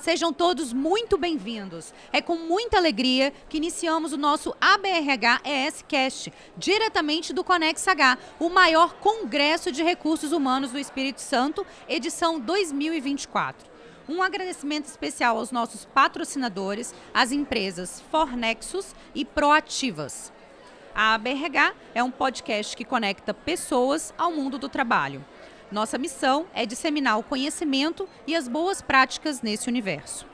sejam todos muito bem-vindos. É com muita alegria que iniciamos o nosso ABRH ESCast, diretamente do Conex H, o maior congresso de recursos humanos do Espírito Santo, edição 2024. Um agradecimento especial aos nossos patrocinadores, as empresas Fornexus e Proativas. A ABRH é um podcast que conecta pessoas ao mundo do trabalho. Nossa missão é disseminar o conhecimento e as boas práticas nesse universo.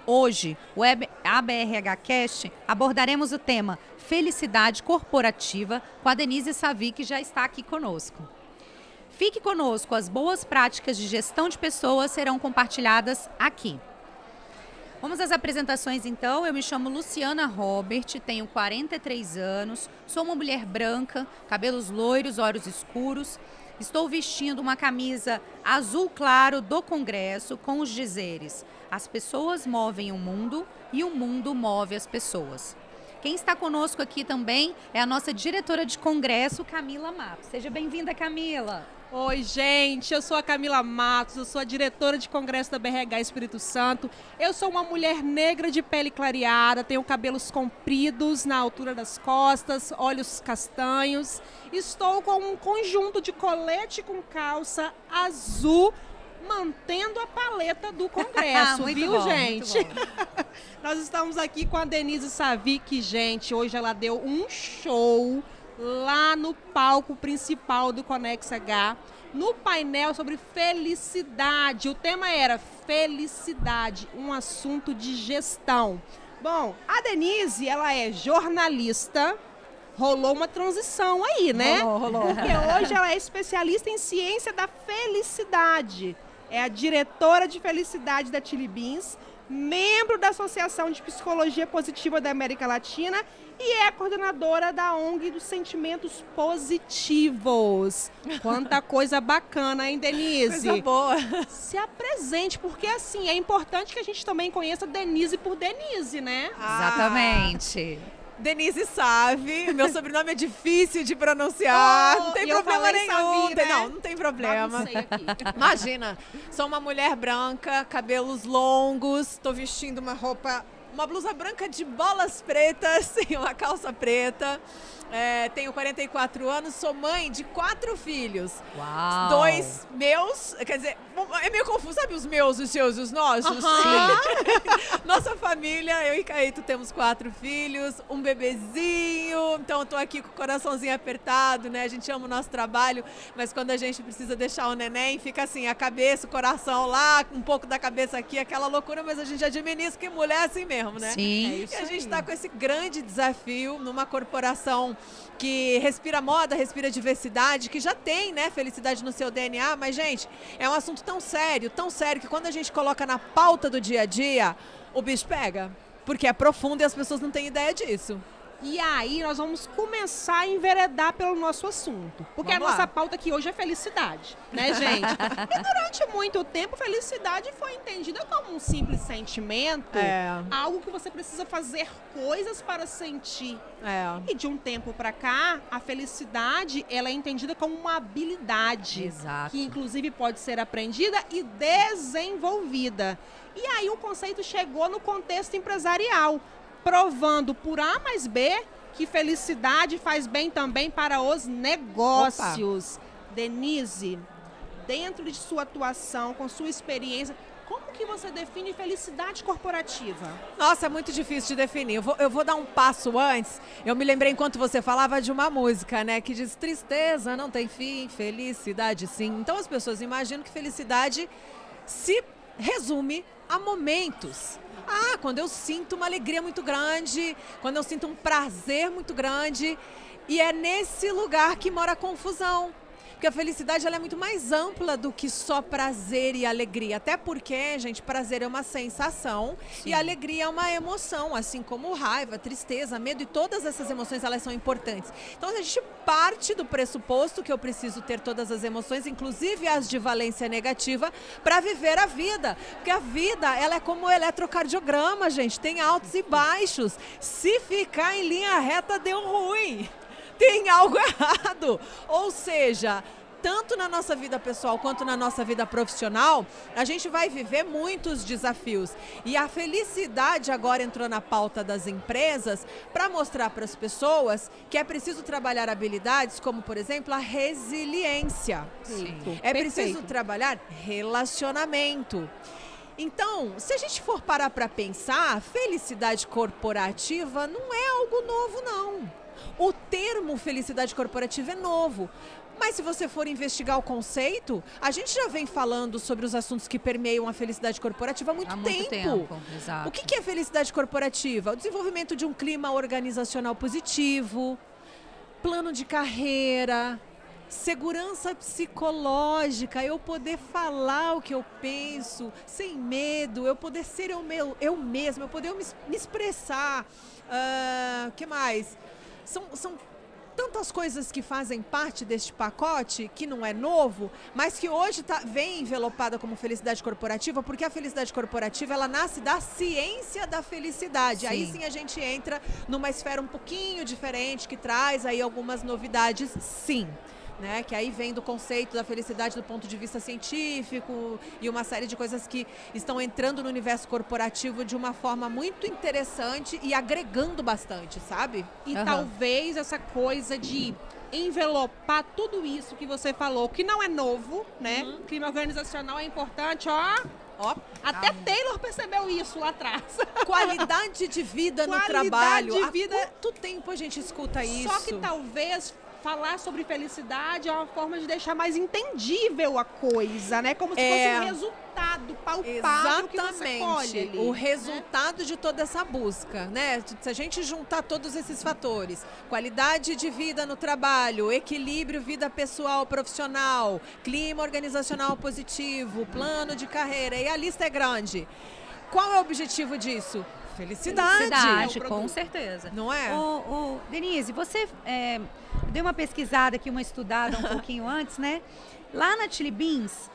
Hoje, o ABRH Cast, abordaremos o tema Felicidade Corporativa com a Denise Savi, que já está aqui conosco. Fique conosco, as boas práticas de gestão de pessoas serão compartilhadas aqui. Vamos às apresentações então. Eu me chamo Luciana Robert, tenho 43 anos, sou uma mulher branca, cabelos loiros, olhos escuros. Estou vestindo uma camisa azul claro do Congresso com os dizeres: as pessoas movem o mundo e o mundo move as pessoas. Quem está conosco aqui também é a nossa diretora de Congresso, Camila Matos. Seja bem-vinda, Camila. Oi, gente, eu sou a Camila Matos, eu sou a diretora de Congresso da BRH Espírito Santo. Eu sou uma mulher negra de pele clareada, tenho cabelos compridos na altura das costas, olhos castanhos. Estou com um conjunto de colete com calça azul, mantendo a paleta do Congresso, viu, bom, gente? Muito bom. Nós estamos aqui com a Denise Savi, que, gente, hoje ela deu um show lá no palco principal do Conex H, no painel sobre felicidade. O tema era felicidade, um assunto de gestão. Bom, a Denise, ela é jornalista. Rolou uma transição aí, né? Rolou. Porque hoje ela é especialista em ciência da felicidade. É a diretora de felicidade da Chili Beans, membro da Associação de Psicologia Positiva da América Latina e é a coordenadora da ONG dos Sentimentos Positivos. Quanta coisa bacana, hein, Denise? Coisa boa. Se apresente, porque assim, é importante que a gente também conheça Denise por Denise, né? Exatamente. Denise Savi, meu sobrenome é difícil de pronunciar, não tem problema nenhum. Savi, né? Não tem problema. Baguncei aqui. Imagina, sou uma mulher branca, cabelos longos, tô vestindo uma blusa branca de bolas pretas e uma calça preta. Tenho 44 anos, sou mãe de 4 filhos. Uau! 2 meus, quer dizer, é meio confuso, sabe os meus, os seus e os nossos? Nossa família, eu e Caíto temos 4 filhos, um bebezinho, então eu tô aqui com o coraçãozinho apertado, né? A gente ama o nosso trabalho, mas quando a gente precisa deixar o neném, fica assim, a cabeça, o coração lá, um pouco da cabeça aqui, aquela loucura, mas a gente administra, porque mulher é assim mesmo, né? Sim. E a gente tá com esse grande desafio numa corporação que respira moda, respira diversidade, que já tem, né, felicidade no seu DNA, mas, gente, é um assunto tão sério, que quando a gente coloca na pauta do dia a dia, o bicho pega, porque é profundo e as pessoas não têm ideia disso. E aí nós vamos começar a enveredar pelo nosso assunto. Porque Vamos a nossa lá. pauta aqui hoje é felicidade, né, gente? E durante muito tempo, felicidade foi entendida como um simples sentimento, algo que você precisa fazer coisas para sentir. E de um tempo para cá, a felicidade ela é entendida como uma habilidade. Exato. Que inclusive pode ser aprendida e desenvolvida. E aí o conceito chegou no contexto empresarial, provando por A mais B que felicidade faz bem também para os negócios. Opa. Denise, dentro de sua atuação, com sua experiência, como que você define felicidade corporativa? Nossa, é muito difícil de definir. Eu vou dar um passo antes. Eu me lembrei, enquanto você falava, de uma música, né? Que diz, tristeza não tem fim, felicidade sim. Então as pessoas imaginam que felicidade se resume a momentos. Quando eu sinto uma alegria muito grande, quando eu sinto um prazer muito grande. E é nesse lugar que mora a confusão. Porque a felicidade ela é muito mais ampla do que só prazer e alegria. Até porque, gente, prazer é uma sensação. Sim. E alegria é uma emoção. Assim como raiva, tristeza, medo e todas essas emoções, elas são importantes. Então, a gente parte do pressuposto que eu preciso ter todas as emoções, inclusive as de valência negativa, para viver a vida. Porque a vida, ela é como o eletrocardiograma, gente. Tem altos e baixos. Se ficar em linha reta, deu ruim. Tem algo errado. Ou seja, tanto na nossa vida pessoal quanto na nossa vida profissional, a gente vai viver muitos desafios. E a felicidade agora entrou na pauta das empresas para mostrar para as pessoas que é preciso trabalhar habilidades como, por exemplo, a resiliência. É preciso trabalhar relacionamento. Então, se a gente for parar para pensar, felicidade corporativa não é algo novo, não. O termo felicidade corporativa é novo. Mas se você for investigar o conceito, a gente já vem falando sobre os assuntos que permeiam a felicidade corporativa há muito tempo. Exato. O que é felicidade corporativa? O desenvolvimento de um clima organizacional positivo, plano de carreira, segurança psicológica, eu poder falar o que eu penso sem medo, eu poder ser eu mesma, eu poder me expressar. O que mais? São tantas coisas que fazem parte deste pacote, que não é novo, mas que hoje vem envelopada como felicidade corporativa, porque a felicidade corporativa, ela nasce da ciência da felicidade. Sim. Aí sim a gente entra numa esfera um pouquinho diferente, que traz aí algumas novidades, sim. Né, que aí vem do conceito da felicidade do ponto de vista científico e uma série de coisas que estão entrando no universo corporativo de uma forma muito interessante e agregando bastante, sabe? E talvez essa coisa de envelopar tudo isso que você falou, que não é novo, né? O clima organizacional é importante, até Taylor percebeu isso lá atrás. Qualidade de vida no trabalho. Há quanto tempo a gente escuta isso? Só que talvez falar sobre felicidade é uma forma de deixar mais entendível a coisa, né? Como se fosse um resultado palpável que você colhe ali, o resultado de toda essa busca, né? Se a gente juntar todos esses fatores, qualidade de vida no trabalho, equilíbrio vida pessoal, profissional, clima organizacional positivo, plano de carreira, e a lista é grande. Qual é o objetivo disso? Felicidade, com certeza. Não é? Denise, você deu uma pesquisada aqui, uma estudada um pouquinho antes, né? Lá na Chili Beans,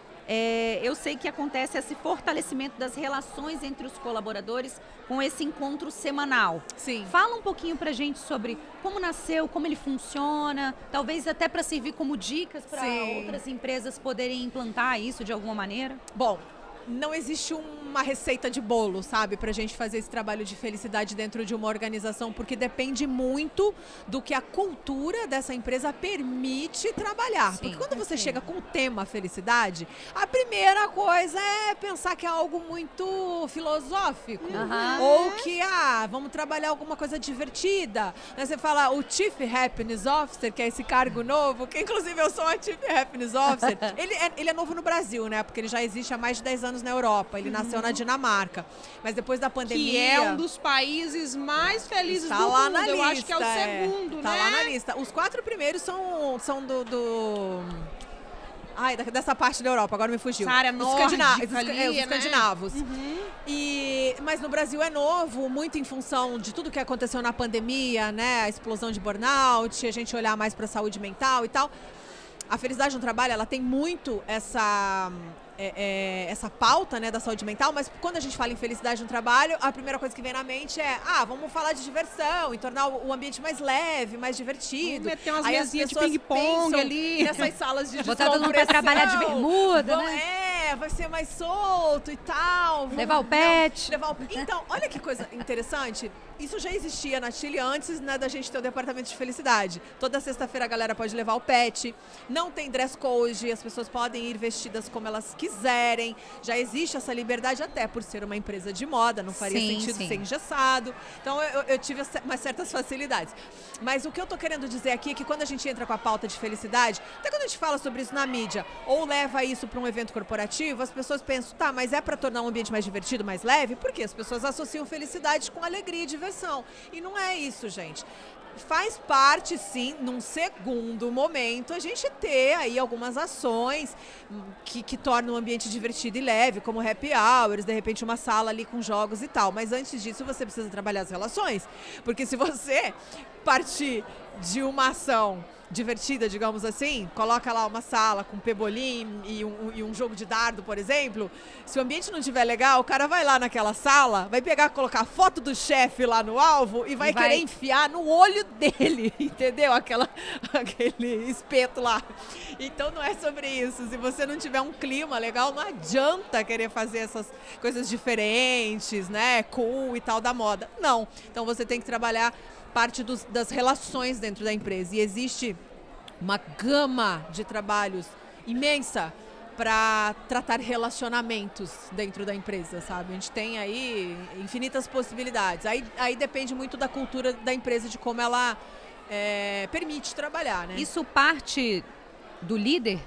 eu sei que acontece esse fortalecimento das relações entre os colaboradores com esse encontro semanal. Sim. Fala um pouquinho pra gente sobre como nasceu, como ele funciona, talvez até para servir como dicas para outras empresas poderem implantar isso de alguma maneira. Bom, não existe uma receita de bolo, sabe, pra gente fazer esse trabalho de felicidade dentro de uma organização, porque depende muito do que a cultura dessa empresa permite trabalhar. Porque quando você chega com o tema felicidade, a primeira coisa é pensar que é algo muito filosófico. Ou que, vamos trabalhar alguma coisa divertida. Aí você fala o Chief Happiness Officer, que é esse cargo novo, que inclusive eu sou a Chief Happiness Officer. Ele é novo no Brasil, né, porque ele já existe há mais de 10 anos na Europa, ele nasceu na Dinamarca, mas depois da pandemia... Que é um dos países mais felizes do lá mundo, na eu lista, acho que é o segundo, né? Tá lá na lista. Os 4 primeiros são dessa parte da Europa, agora me fugiu. Essa área nórdica ali, os escandinavos. Né? Mas no Brasil é novo, muito em função de tudo que aconteceu na pandemia, né? A explosão de burnout, a gente olhar mais para a saúde mental e tal. A felicidade no trabalho, ela tem muito essa pauta, né, da saúde mental, mas quando a gente fala em felicidade no trabalho, a primeira coisa que vem na mente é, vamos falar de diversão e tornar o ambiente mais leve, mais divertido. Meter umas mesinhas de ping-pong ali. Nessas salas de botar todo mundo pra trabalhar de bermuda, né? Vai ser mais solto e tal. Levar o pet. Então, olha que coisa interessante. Isso já existia na Chile antes, né, da gente ter o departamento de felicidade. Toda sexta-feira a galera pode levar o pet. Não tem dress code, as pessoas podem ir vestidas como elas quiserem. Já existe essa liberdade, até por ser uma empresa de moda, não faria sentido ser engessado. Então eu tive umas certas facilidades. Mas o que eu tô querendo dizer aqui é que quando a gente entra com a pauta de felicidade, até quando a gente fala sobre isso na mídia, ou leva isso para um evento corporativo, as pessoas pensam, mas é para tornar um ambiente mais divertido, mais leve? Porque as pessoas associam felicidade com alegria e diversão. E não é isso, gente. Faz parte, sim, num segundo momento, a gente ter aí algumas ações que tornam o ambiente divertido e leve, como happy hours, de repente uma sala ali com jogos e tal. Mas antes disso, você precisa trabalhar as relações. Porque se você partir de uma ação divertida, digamos assim, coloca lá uma sala com pebolim e um jogo de dardo, por exemplo, se o ambiente não estiver legal, o cara vai lá naquela sala, vai colocar a foto do chefe lá no alvo e vai querer enfiar no olho dele, entendeu? Aquele espeto lá. Então não é sobre isso. Se você não tiver um clima legal, não adianta querer fazer essas coisas diferentes, né? Cool e tal da moda. Não. Então você tem que trabalhar parte das relações dentro da empresa. E existe uma gama de trabalhos imensa para tratar relacionamentos dentro da empresa, sabe? A gente tem aí infinitas possibilidades. Aí depende muito da cultura da empresa, de como ela permite trabalhar, né? Isso parte do líder?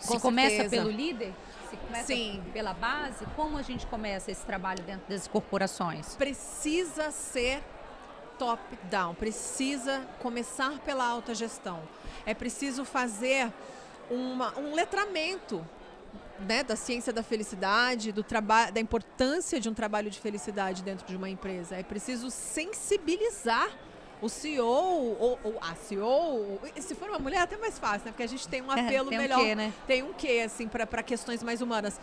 Com Se começa certeza. pelo líder? Se começa Sim. pela base? Como a gente começa esse trabalho dentro das corporações? Precisa ser top-down, precisa começar pela alta gestão. É preciso fazer um letramento, né, da ciência da felicidade, da importância de um trabalho de felicidade dentro de uma empresa. É preciso sensibilizar o CEO ou a CEO, se for uma mulher é até mais fácil, né? Porque a gente tem um apelo tem melhor. Um quê, né? Tem um quê, assim, para questões mais humanas.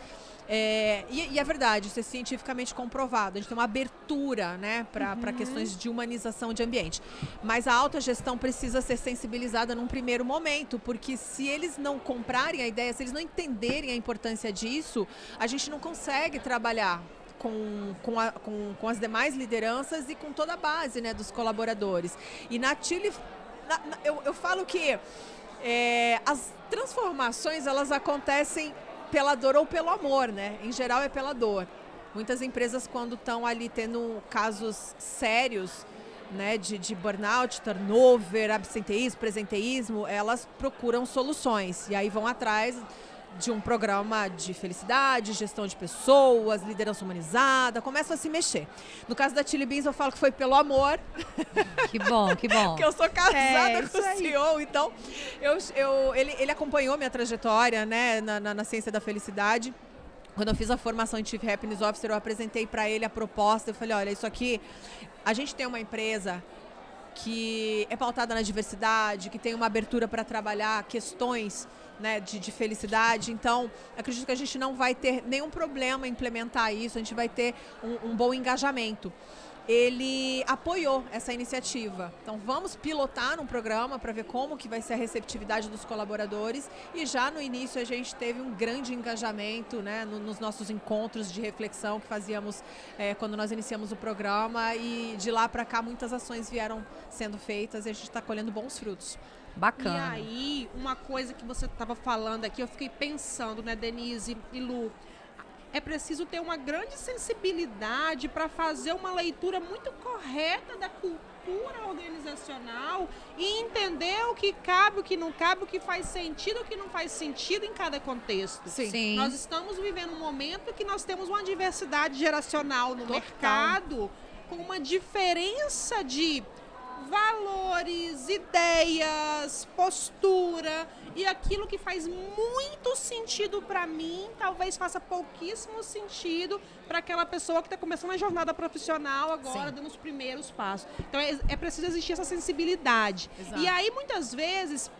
E é verdade, isso é cientificamente comprovado. A gente tem uma abertura, né, para questões de humanização de ambiente. Mas a alta gestão precisa ser sensibilizada num primeiro momento, porque se eles não comprarem a ideia, se eles não entenderem a importância disso, a gente não consegue trabalhar com as demais lideranças e com toda a base, né, dos colaboradores. E na Tilly, eu falo que as transformações, elas acontecem pela dor ou pelo amor, né? Em geral é pela dor. Muitas empresas, quando estão ali tendo casos sérios, né, de burnout, turnover, absenteísmo, presenteísmo, elas procuram soluções e aí vão atrás de um programa de felicidade, gestão de pessoas, liderança humanizada, começam a se mexer. No caso da Tilly Beans, eu falo que foi pelo amor. Que bom, que bom. Porque eu sou casada com o CEO, então ele acompanhou minha trajetória, né, na ciência da felicidade. Quando eu fiz a formação em Chief Happiness Officer, eu apresentei para ele a proposta. Eu falei, olha, isso aqui, a gente tem uma empresa que é pautada na diversidade, que tem uma abertura para trabalhar questões, né, de felicidade. Então, acredito que a gente não vai ter nenhum problema em implementar isso, a gente vai ter um bom engajamento. Ele apoiou essa iniciativa. Então, vamos pilotar um programa para ver como que vai ser a receptividade dos colaboradores. E já no início a gente teve um grande engajamento, né, nos nossos encontros de reflexão que fazíamos quando nós iniciamos o programa. E de lá para cá muitas ações vieram sendo feitas e a gente está colhendo bons frutos. Bacana. E aí, uma coisa que você estava falando aqui, eu fiquei pensando, né, Denise e Lu, é preciso ter uma grande sensibilidade para fazer uma leitura muito correta da cultura organizacional e entender o que cabe, o que não cabe, o que faz sentido, o que não faz sentido em cada contexto. Sim. Nós estamos vivendo um momento que nós temos uma diversidade geracional no mercado, com uma diferença de valores, ideias, postura, e aquilo que faz muito sentido para mim, talvez faça pouquíssimo sentido para aquela pessoa que está começando a jornada profissional agora, dando os primeiros passos. Então é preciso existir essa sensibilidade. Exato. E aí muitas vezes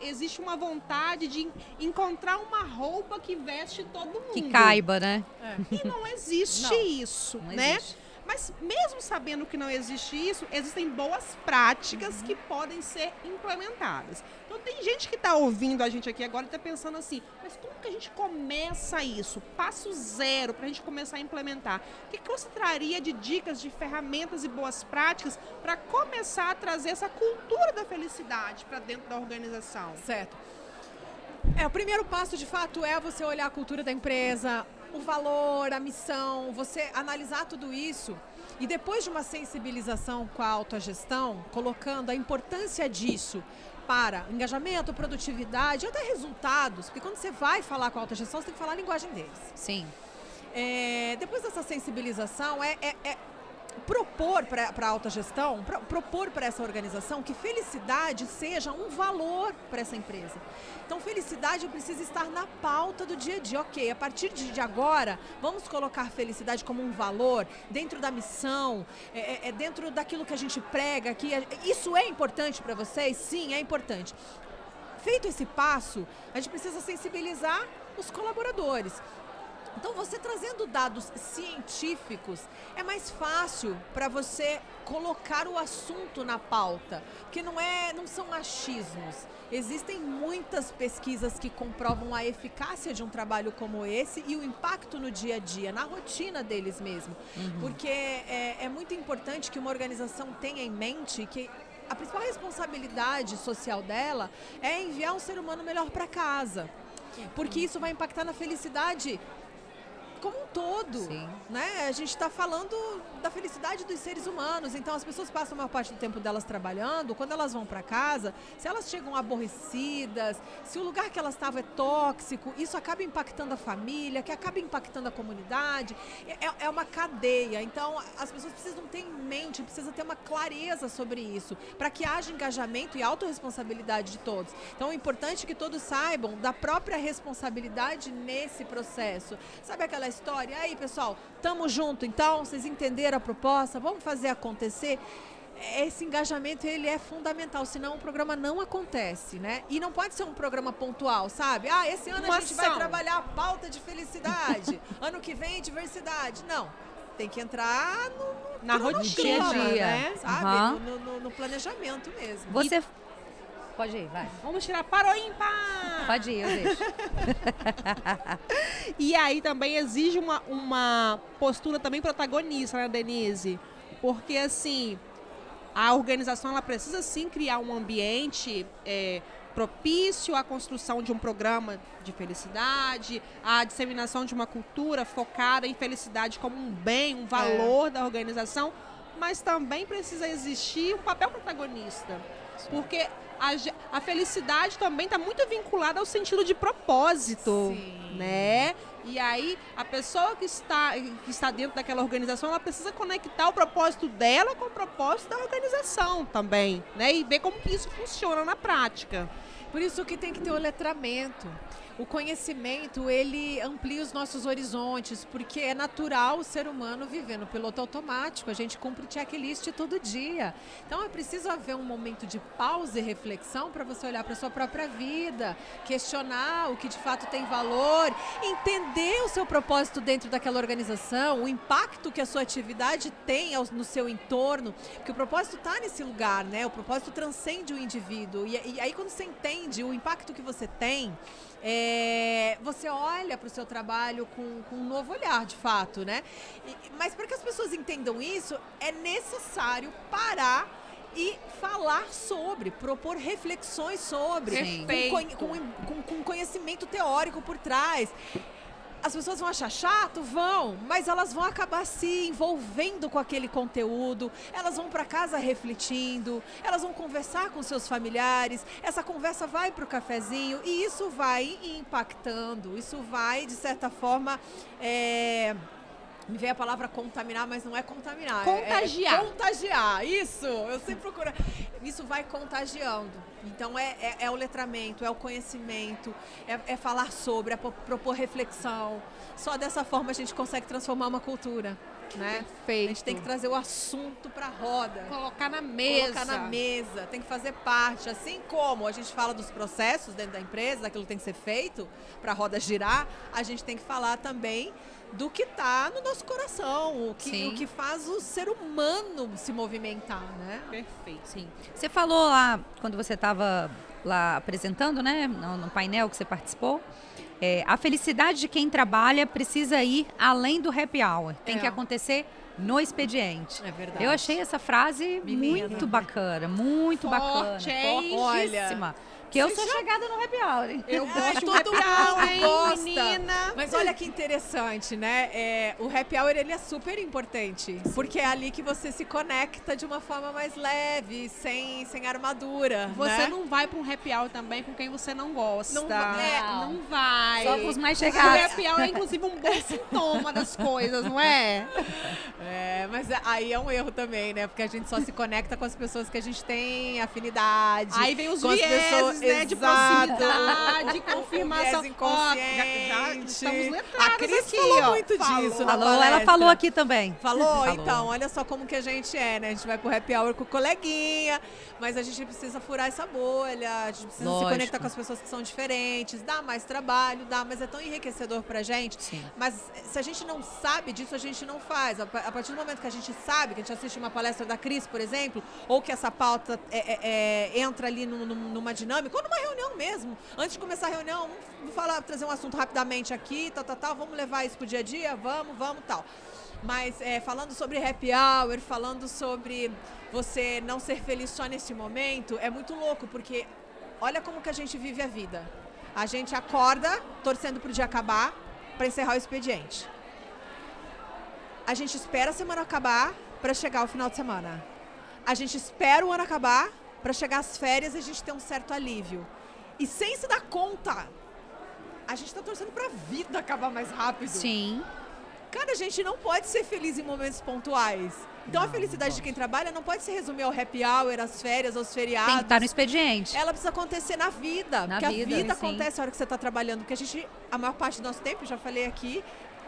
existe uma vontade de encontrar uma roupa que veste todo mundo. Que caiba, né? E não existe isso, Não né? existe. Mas mesmo sabendo que não existe isso, existem boas práticas que podem ser implementadas. Então tem gente que está ouvindo a gente aqui agora e está pensando assim, mas como que a gente começa isso? Passo zero para a gente começar a implementar. O que você traria de dicas, de ferramentas e boas práticas para começar a trazer essa cultura da felicidade para dentro da organização? Certo. O primeiro passo, de fato, é você olhar a cultura da empresa, o valor, a missão, você analisar tudo isso e depois de uma sensibilização com a autogestão, colocando a importância disso para engajamento, produtividade, até resultados, porque quando você vai falar com a autogestão, você tem que falar a linguagem deles. Sim. Depois dessa sensibilização, propor para a autogestão, propor para essa organização que felicidade seja um valor para essa empresa. Então, felicidade precisa estar na pauta do dia a dia. Ok, a partir de agora, vamos colocar felicidade como um valor dentro da missão, dentro daquilo que a gente prega aqui. Isso é importante para vocês? Sim, é importante. Feito esse passo, a gente precisa sensibilizar os colaboradores. Então, você trazendo dados científicos, é mais fácil para você colocar o assunto na pauta, porque não são achismos. Existem muitas pesquisas que comprovam a eficácia de um trabalho como esse e o impacto no dia a dia, na rotina deles mesmo. Porque é muito importante que uma organização tenha em mente que a principal responsabilidade social dela é enviar um ser humano melhor para casa. Porque isso vai impactar na felicidade como um todo, né? A gente está falando da felicidade dos seres humanos, então as pessoas passam a maior parte do tempo delas trabalhando, quando elas vão para casa, se elas chegam aborrecidas, se o lugar que elas estavam é tóxico, isso acaba impactando a família, que acaba impactando a comunidade, é uma cadeia, então as pessoas precisam ter em mente, precisa ter uma clareza sobre isso, para que haja engajamento e autorresponsabilidade de todos. Então é importante que todos saibam da própria responsabilidade nesse processo. Sabe aquela história? Aí, pessoal, tamo junto, então, vocês entenderam a proposta, vamos fazer acontecer? Esse engajamento, ele é fundamental, senão o programa não acontece, né? E não pode ser um programa pontual, sabe? Esse ano a gente vai trabalhar a pauta de felicidade, ano que vem diversidade. Não, tem que entrar na rotina, né? Sabe? No planejamento mesmo. Você... Pode ir, vai. Vamos tirar para o ímpar! Pode ir, eu deixo. E aí também exige uma postura também protagonista, né, Denise? Porque, assim, a organização ela precisa, sim, criar um ambiente propício à construção de um programa de felicidade, à disseminação de uma cultura focada em felicidade como um bem, um valor da organização, mas também precisa existir um papel protagonista. Porque a felicidade também está muito vinculada ao sentido de propósito, né? E aí, a pessoa que está dentro daquela organização, ela precisa conectar o propósito dela com o propósito da organização também, né? E ver como que isso funciona na prática. Por isso que tem que ter o letramento. O conhecimento, ele amplia os nossos horizontes, porque é natural o ser humano viver no piloto automático. A gente cumpre o checklist todo dia. Então, é preciso haver um momento de pausa e reflexão para você olhar para a sua própria vida, questionar o que de fato tem valor, entender o seu propósito dentro daquela organização, o impacto que a sua atividade tem no seu entorno, porque o propósito está nesse lugar, né? O propósito transcende o indivíduo. E aí, quando você entende o impacto que você tem, você olha para o seu trabalho com um novo olhar, de fato, né? Mas para que as pessoas entendam isso, é necessário parar e falar sobre, propor reflexões sobre, com conhecimento teórico por trás. As pessoas vão achar chato? Vão, mas elas vão acabar se envolvendo com aquele conteúdo, elas vão para casa refletindo, elas vão conversar com seus familiares, essa conversa vai para o cafezinho e isso vai impactando, isso vai, de certa forma, me veio a palavra contaminar, mas não é contaminar. Contagiar. Contagiar, isso, eu sempre procuro. Isso vai contagiando. Então, é o letramento, é o conhecimento, é falar sobre, é propor reflexão. Só dessa forma a gente consegue transformar uma cultura, né? Perfeito. A gente tem que trazer o assunto para a roda. Colocar na mesa. Colocar na mesa, tem que fazer parte. Assim como a gente fala dos processos dentro da empresa, daquilo que tem que ser feito para a roda girar, a gente tem que falar também do que está no nosso coração, o que faz o ser humano se movimentar, né? Perfeito. Sim. Você falou lá, quando você estava lá apresentando, né, no painel que você participou, a felicidade de quem trabalha precisa ir além do happy hour. Tem que acontecer no expediente. É verdade. Eu achei essa frase muito bacana, muito Forte, bacana. hein? Fortíssima. Que eu sou chegada no happy hour, hein? Eu gosto de um todo happy hour, mundo hein, gosta. menina? Mas olha que interessante, né? O happy hour, ele é super importante. Porque é ali que você se conecta de uma forma mais leve, sem armadura, Você né? não vai pra um happy hour também com quem você não gosta. Não vai. Não vai. Só com os mais O chegados. happy hour é, inclusive, um bom sintoma das coisas, não é? Mas aí é um erro também, né? Porque a gente só se conecta com as pessoas que a gente tem afinidade. Aí vem os com as vieses, pessoas, né? De exato. proximidade, confirmação. Viés Ó, inconsciente. já estamos letrados A Cris aqui, falou ó. muito disso na Falou, ela palestra. falou aqui também. Falou? Então, olha só como que a gente é, né? A gente vai pro happy hour com o coleguinha, mas a gente precisa furar essa bolha, a gente precisa Lógico. se conectar com as pessoas que são diferentes, dá mais trabalho, mas é tão enriquecedor pra gente. Sim. Mas se a gente não sabe disso, a gente não faz. A partir do momento que a gente sabe, que a gente assiste uma palestra da Cris, por exemplo, ou que essa pauta entra ali numa dinâmica, ou numa reunião mesmo. Antes de começar a reunião, vamos trazer um assunto rapidamente aqui, vamos levar isso pro dia a dia, vamos, tal. Mas falando sobre happy hour, falando sobre você não ser feliz só nesse momento, é muito louco, porque olha como que a gente vive a vida. A gente acorda torcendo pro dia acabar para encerrar o expediente. A gente espera a semana acabar para chegar ao final de semana. A gente espera o ano acabar para chegar às férias e a gente ter um certo alívio. E sem se dar conta, a gente tá torcendo pra vida acabar mais rápido. Sim. Cara, a gente não pode ser feliz em momentos pontuais. Então a felicidade de quem trabalha não pode se resumir ao happy hour, às férias, aos feriados. Tem que estar no expediente. Ela precisa acontecer na vida. Na porque vida, a vida sim. acontece na hora que você está trabalhando. Porque a maior parte do nosso tempo, já falei aqui,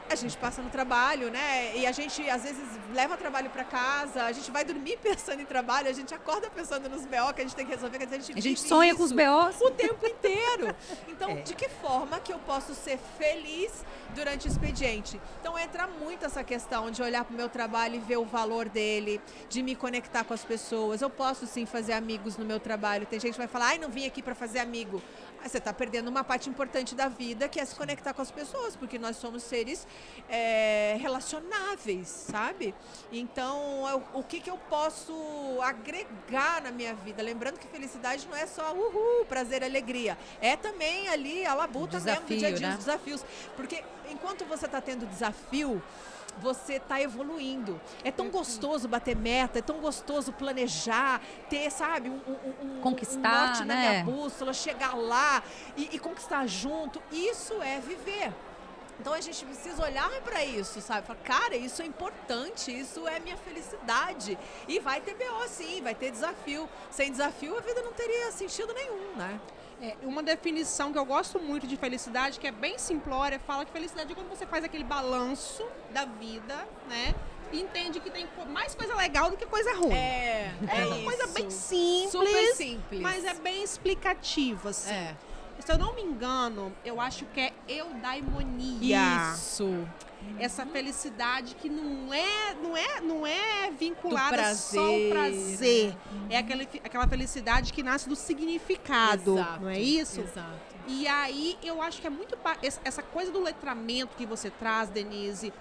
a gente passa no trabalho, né? E a gente, às vezes, leva trabalho para casa, a gente vai dormir pensando em trabalho, a gente acorda pensando nos BO que a gente tem que resolver. Quer dizer, A gente vive sonha com os isso BOs. o tempo inteiro. Então, de que forma que eu posso ser feliz durante o expediente? Então, entra muito essa questão de olhar para o meu trabalho e ver o valor dele, de me conectar com as pessoas. Eu posso, sim, fazer amigos no meu trabalho. Tem gente que vai falar, ai, não vim aqui para fazer amigo. Você está perdendo uma parte importante da vida, que é se conectar com as pessoas, porque nós somos seres relacionáveis, sabe? Então, o que eu posso agregar na minha vida? Lembrando que felicidade não é só prazer e alegria. É também ali a labuta mesmo do dia a dia, né? os desafios. Porque enquanto você está tendo desafio, você está evoluindo. É tão gostoso bater meta, é tão gostoso planejar, ter, sabe, Conquistar, um norte na né? minha bússola, chegar lá e conquistar junto. Isso é viver. Então a gente precisa olhar para isso, sabe? Falar, cara, isso é importante, isso é minha felicidade. E vai ter BO, sim, vai ter desafio. Sem desafio, a vida não teria sentido nenhum, né? Uma definição que eu gosto muito de felicidade, que é bem simplória, fala que felicidade é quando você faz aquele balanço da vida, né? E entende que tem mais coisa legal do que coisa ruim. É uma isso. coisa bem simples, Super simples. mas é bem explicativa, assim. É. Se eu não me engano, eu acho que é eudaimonia. Isso. Essa felicidade que não é vinculada Do só ao prazer. É aquela felicidade que nasce do significado, Exato, não é isso? Exato. E aí eu acho que é muito essa coisa do letramento que você traz, Denise.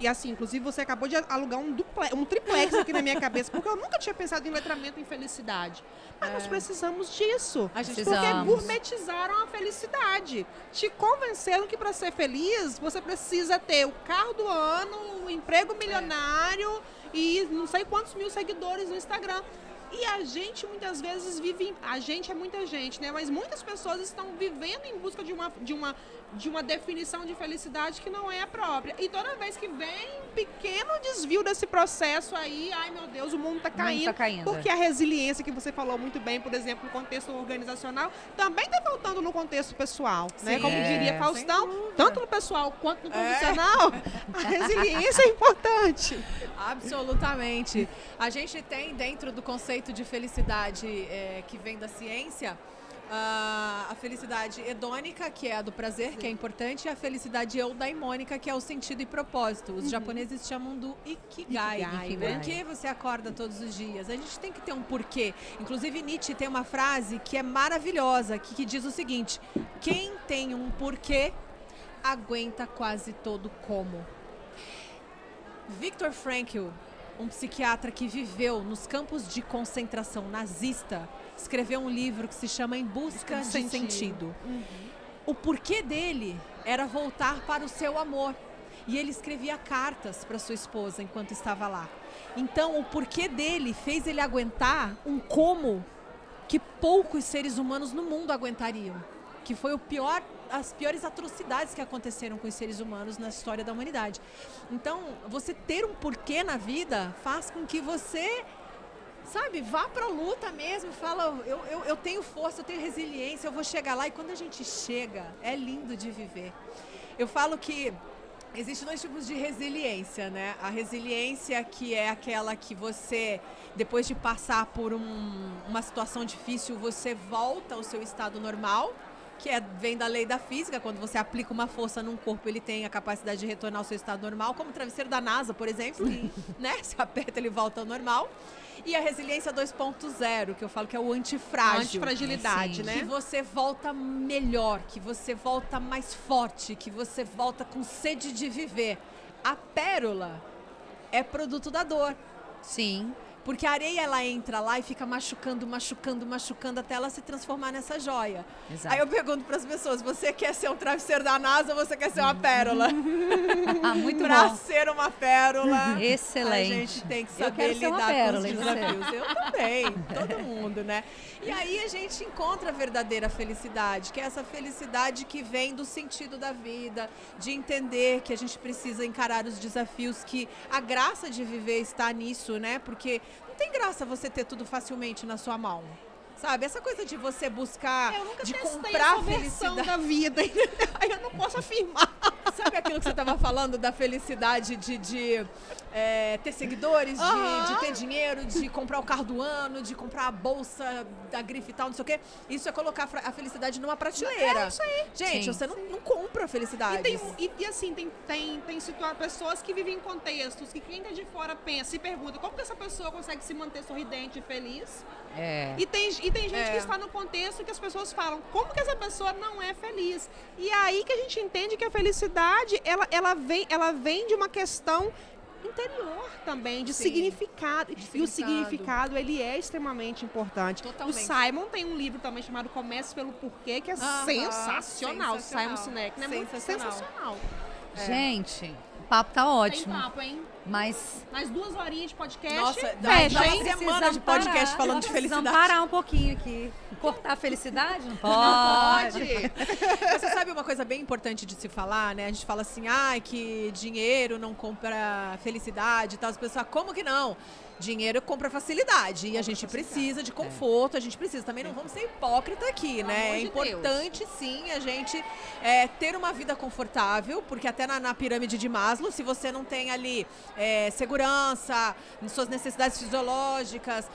E assim, inclusive você acabou de alugar um triplex aqui na minha cabeça, porque eu nunca tinha pensado em letramento em felicidade. Mas nós precisamos disso. A gente Porque precisamos. gourmetizaram a felicidade. Te convenceram que para ser feliz, você precisa ter o carro do ano, o emprego milionário e não sei quantos mil seguidores no Instagram. E a gente muitas vezes vive... A gente é muita gente, né? Mas muitas pessoas estão vivendo em busca de uma definição de felicidade que não é a própria. E toda vez que vem um pequeno desvio desse processo aí, ai meu Deus, o mundo tá caindo. Porque a resiliência que você falou muito bem, por exemplo, no contexto organizacional, também tá faltando no contexto pessoal, né? Sim, Como diria sem Faustão, dúvida. tanto no pessoal quanto no profissional, a resiliência é importante. Absolutamente. A gente tem dentro do conceito de felicidade que vem da ciência, a felicidade hedônica, que é a do prazer, que é importante, e a felicidade eudaimônica, que é o sentido e propósito. Os japoneses chamam do Ikigai. Ikigai. Por que você acorda todos os dias? A gente tem que ter um porquê. Inclusive, Nietzsche tem uma frase que é maravilhosa, que diz o seguinte: quem tem um porquê, aguenta quase todo como. Viktor Frankl, um psiquiatra que viveu nos campos de concentração nazista, escreveu um livro que se chama Em Busca de Sentido. O porquê dele era voltar para o seu amor. E ele escrevia cartas para sua esposa enquanto estava lá. Então, o porquê dele fez ele aguentar um como que poucos seres humanos no mundo aguentariam. Que foi as piores atrocidades que aconteceram com os seres humanos na história da humanidade. Então, você ter um porquê na vida faz com que você, sabe, vá pra luta mesmo, fala, eu tenho força, eu tenho resiliência, eu vou chegar lá. E quando a gente chega, é lindo de viver. Eu falo que existem 2 tipos de resiliência, né? A resiliência que é aquela que você, depois de passar por uma situação difícil, você volta ao seu estado normal, que vem da lei da física. Quando você aplica uma força num corpo, ele tem a capacidade de retornar ao seu estado normal, como o travesseiro da NASA, por exemplo, e, né? Se aperta, ele volta ao normal. E a resiliência 2.0, que eu falo que é o antifrágil. Antifragilidade, né? Que você volta melhor, que você volta mais forte, que você volta com sede de viver. A pérola é produto da dor. Sim. Porque a areia, ela entra lá e fica machucando até ela se transformar nessa joia. Exato. Aí eu pergunto para as pessoas, você quer ser um travesseiro da NASA ou você quer ser uma pérola? Muito Pra bom. ser uma pérola, Excelente. a gente tem que Eu saber quero ser uma lidar pérola, com e os você? desafios. Eu também, todo mundo, né? E aí a gente encontra a verdadeira felicidade, que é essa felicidade que vem do sentido da vida, de entender que a gente precisa encarar os desafios, que a graça de viver está nisso, né? Porque não tem graça você ter tudo facilmente na sua mão. Sabe? Essa coisa de você buscar, Eu nunca de testei comprar essa versão felicidade. da vida. Aí eu não posso afirmar. Sabe aquilo que você estava falando da felicidade de ter seguidores, de ter dinheiro, de comprar o carro do ano, de comprar a bolsa da grife e tal, não sei o quê? Isso é colocar a felicidade numa prateleira. É isso aí. Gente, Sim. você não compra a felicidade. E assim, tem pessoas que vivem em contextos que quem tá de fora pensa, se pergunta como que essa pessoa consegue se manter sorridente e feliz. É. E tem gente que está no contexto que as pessoas falam, como que essa pessoa não é feliz? E é aí que a gente entende que a felicidade, ela vem de uma questão interior também, de Sim, significado. de E o significado. significado, ele é extremamente importante. Totalmente. O Simon tem um livro também chamado Comece pelo Porquê, que é sensacional. sensacional. Simon Sinek, né? Muito Sensacional. sensacional. Gente, o papo tá Tem ótimo. papo, hein? Mas Mais 2 horinhas de podcast. Nossa, dá fecha, uma hein? semana de podcast parar, falando de precisamos felicidade. parar um pouquinho aqui. Cortar a felicidade? Não Pode. Mas você sabe uma coisa bem importante de se falar, né? A gente fala assim, que dinheiro não compra felicidade e tal. As pessoas, como que não? Dinheiro compra facilidade e a gente precisa de conforto, a gente precisa. Também não vamos ser hipócrita aqui, né? amor É de importante, sim, a gente ter uma vida confortável, porque até na pirâmide de Maslow, se você não tem ali segurança, suas necessidades fisiológicas,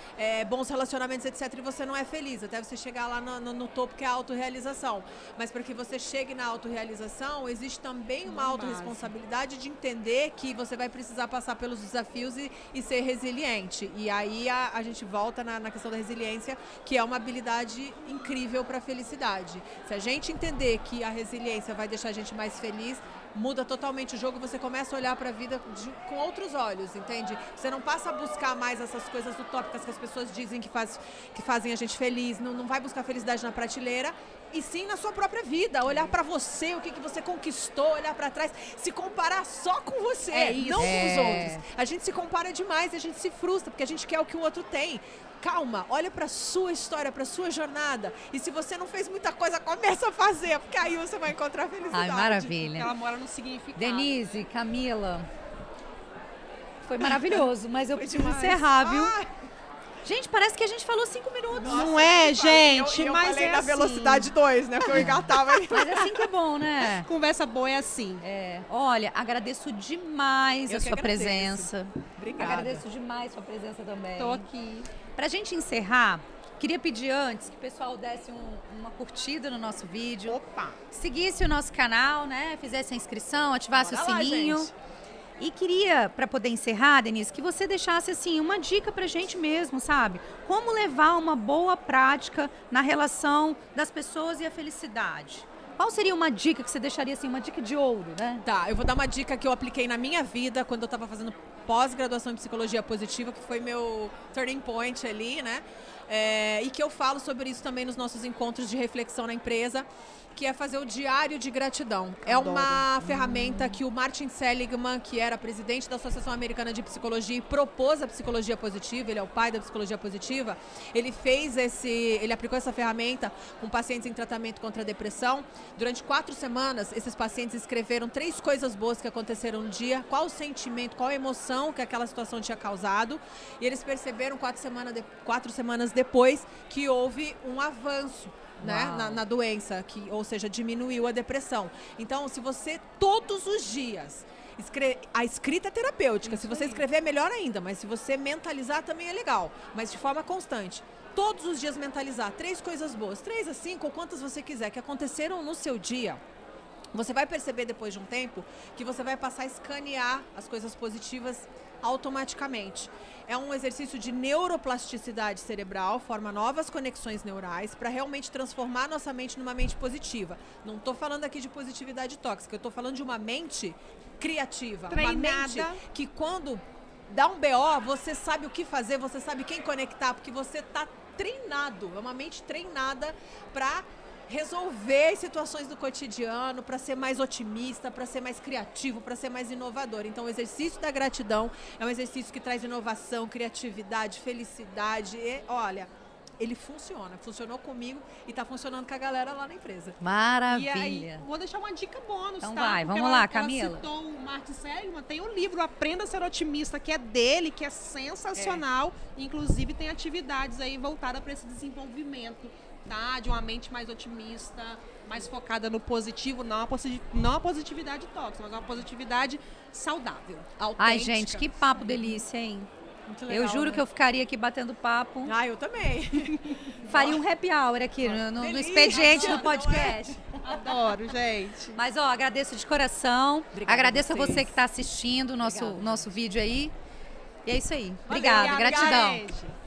bons relacionamentos, etc., e você não é feliz, até você chegar lá no topo, que é a autorrealização. Mas para que você chegue na autorrealização, existe também uma autorresponsabilidade de entender que você vai precisar passar pelos desafios e ser resiliente. E aí a gente volta na questão da resiliência, que é uma habilidade incrível para a felicidade. Se a gente entender que a resiliência vai deixar a gente mais feliz, muda totalmente o jogo, você começa a olhar para a vida com outros olhos, entende? Você não passa a buscar mais essas coisas utópicas que as pessoas dizem que fazem a gente feliz, não vai buscar felicidade na prateleira, e sim na sua própria vida, olhar para você, o que você conquistou, olhar para trás, se comparar só com você, não com os outros. A gente se compara demais e a gente se frustra, porque a gente quer o que o outro tem. Calma, olha pra sua história, pra sua jornada. E se você não fez muita coisa, começa a fazer, porque aí você vai encontrar a felicidade. Ai, maravilha. Ela mora no significado. Denise, Camila, foi maravilhoso, mas eu preciso demais. encerrar, viu? Ai, Gente, parece que a gente falou 5 minutos. Não é, gente, eu mas falei é na assim. velocidade 2, né? Que eu engatava. Mas é assim que é bom, né? Conversa boa é assim. Olha, agradeço demais Eu a que sua agradeço. presença. Obrigada. Agradeço demais a sua presença também. Tô aqui. Pra gente encerrar, queria pedir antes que o pessoal desse uma curtida no nosso vídeo. Opa! Seguisse o nosso canal, né? Fizesse a inscrição, ativasse Bora o lá, sininho. gente. E queria, para poder encerrar, Denise, que você deixasse assim uma dica pra gente mesmo, sabe? Como levar uma boa prática na relação das pessoas e a felicidade. Qual seria uma dica que você deixaria assim, uma dica de ouro, né? Tá, eu vou dar uma dica que eu apliquei na minha vida quando eu tava fazendo pós-graduação em psicologia positiva, que foi meu turning point ali, né? E que eu falo sobre isso também nos nossos encontros de reflexão na empresa, que é fazer o diário de gratidão. É uma ferramenta que o Martin Seligman, que era presidente da Associação Americana de Psicologia e propôs a psicologia positiva, ele é o pai da psicologia positiva, ele aplicou essa ferramenta com pacientes em tratamento contra a depressão. Durante 4 semanas, esses pacientes escreveram 3 coisas boas que aconteceram no dia, qual o sentimento, qual a emoção que aquela situação tinha causado, e eles perceberam 4 semanas depois que houve um avanço, né, na doença, ou seja, diminuiu a depressão. Então, se você todos os dias a escrita é terapêutica, se você escrever é melhor ainda, mas se você mentalizar também é legal, mas de forma constante. Todos os dias mentalizar 3 coisas boas, 3 a 5 ou quantas você quiser, que aconteceram no seu dia. Você vai perceber depois de um tempo que você vai passar a escanear as coisas positivas automaticamente. É um exercício de neuroplasticidade cerebral, forma novas conexões neurais para realmente transformar nossa mente numa mente positiva. Não estou falando aqui de positividade tóxica, eu estou falando de uma mente criativa. Treinada. Uma mente que quando dá um BO, você sabe o que fazer, você sabe quem conectar, porque você está treinado. É uma mente treinada para resolver as situações do cotidiano, para ser mais otimista, para ser mais criativo, para ser mais inovador. Então, o exercício da gratidão é um exercício que traz inovação, criatividade, felicidade. E, olha, ele funciona. Funcionou comigo e está funcionando com a galera lá na empresa. Maravilha. E aí, vou deixar uma dica bônus, Então tá? vai, Porque vamos lá, ela Camila. citou o Martin Seligman, tem o livro Aprenda a Ser Otimista, que é dele, que é sensacional. Inclusive, tem atividades aí voltadas para esse desenvolvimento, tá? De uma mente mais otimista, mais focada no positivo, não a positividade tóxica, mas uma positividade saudável, autêntica. Ai, gente, que papo delícia, hein? Muito legal, Eu juro né? que eu ficaria aqui batendo papo. Ah, eu também. Faria um happy hour aqui no Delícia, expediente do não é? podcast. Adoro, gente. Mas, ó, agradeço de coração. Obrigada agradeço a a vocês. você que está assistindo o nosso Obrigada, nosso vídeo aí. E é isso aí. Valeu, Obrigada, obrigada, gratidão. gente.